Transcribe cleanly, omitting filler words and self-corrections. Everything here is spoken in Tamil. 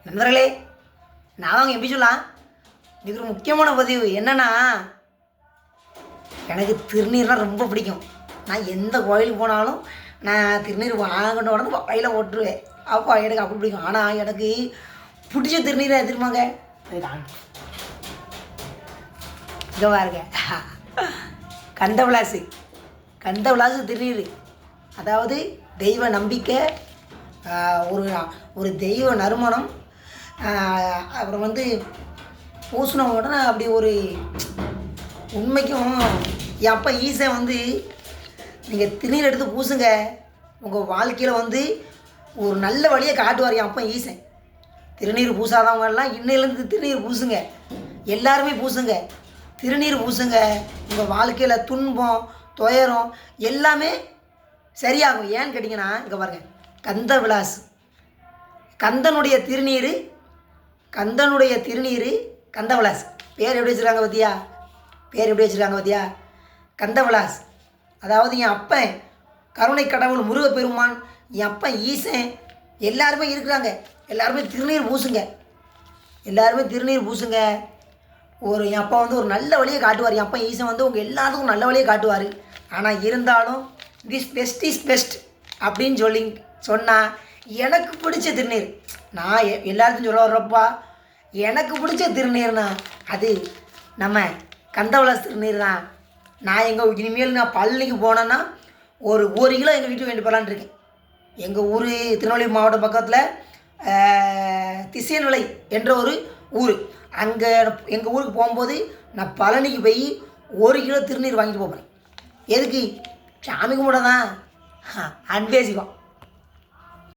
நண்பர்களே, நான் அவங்க எப்படி சொல்லலாம், இது ஒரு முக்கியமான பதிவு என்னென்னா, எனக்கு திருநீர்னால் ரொம்ப பிடிக்கும். நான் எந்த கோயிலுக்கு போனாலும் நான் திருநீர் வாங்கின உடனே வாயில் ஓட்டுருவேன். அப்போ எனக்கு அப்படி பிடிக்கும். ஆனால் எனக்கு பிடிச்ச திருநீரை எதிர்மாங்க இங்கே பாருங்க, கந்தவிளாசு கந்தவிளாசு திருநீர். அதாவது தெய்வ நம்பிக்கை, ஒரு ஒரு தெய்வ நறுமணம். அப்புறம் வந்து பூசின உடனே அப்படி ஒரு உண்மைக்கும் என் அப்பா ஈசன் வந்து நீங்கள் திருநீர் எடுத்து பூசுங்க, உங்கள் வாழ்க்கையில் வந்து ஒரு நல்ல வழியை காட்டுவார் என் அப்பா ஈசன். திருநீர் பூசாதவங்கெல்லாம் இன்னையிலேருந்து திருநீர் பூசுங்க, எல்லாருமே பூசுங்க, திருநீர் பூசுங்க. உங்கள் வாழ்க்கையில் துன்பம் துயரம் எல்லாமே சரியாகும். ஏன்னு கேட்டிங்கன்னா, இங்கே பாருங்கள், கந்த விலாஸ், கந்தனுடைய திருநீர், கந்தனுடைய திருநீர் கந்தவிலாஸ். பேர் எப்படி வச்சுருக்காங்க பார்த்தியா, பேர் எப்படி வச்சுருக்காங்க பார்த்தியா, கந்தவிலாஸ். அதாவது என் அப்பன் கருணை கடவுள் முருகப்பெருமான், என் அப்பன் ஈசன் எல்லாருமே இருக்கிறாங்க. எல்லாருமே திருநீர் பூசுங்க, எல்லாருமே திருநீர் பூசுங்க. என் அப்பா வந்து ஒரு நல்ல வழியை காட்டுவார். என் அப்பா ஈசன் வந்து உங்கள் எல்லாத்துக்கும் நல்ல வழியை காட்டுவார். ஆனால் இருந்தாலும் திஸ் பெஸ்ட் இஸ் பெஸ்ட் அப்படின்னு சொன்னால் எனக்கு பிடிச்ச திருநீர், நான் எல்லாருக்கும் சொல்ல வர்றப்பா, எனக்கு பிடிச்ச திருநீர்னா அது நம்ம கந்தவிலாஸ் திருநீர் தான். நான் இனிமேல் நான் பழனிக்கு போனேன்னா ஒரு கிலோ எங்கள் வீட்டுக்கு வேண்டி போகலான்னு இருக்கேன். எங்கள் ஊர் திருநெல்வேலி மாவட்டம் பக்கத்தில் திசையன்விளை என்ற ஒரு ஊர். அங்கே எங்கள் ஊருக்கு போகும்போது நான் பழனிக்கு போய் 1 கிலோ திருநீர் வாங்கிட்டு போகிறேன். எதுக்கு? சாமி கும்பிட தான், அன்பே சிவம்.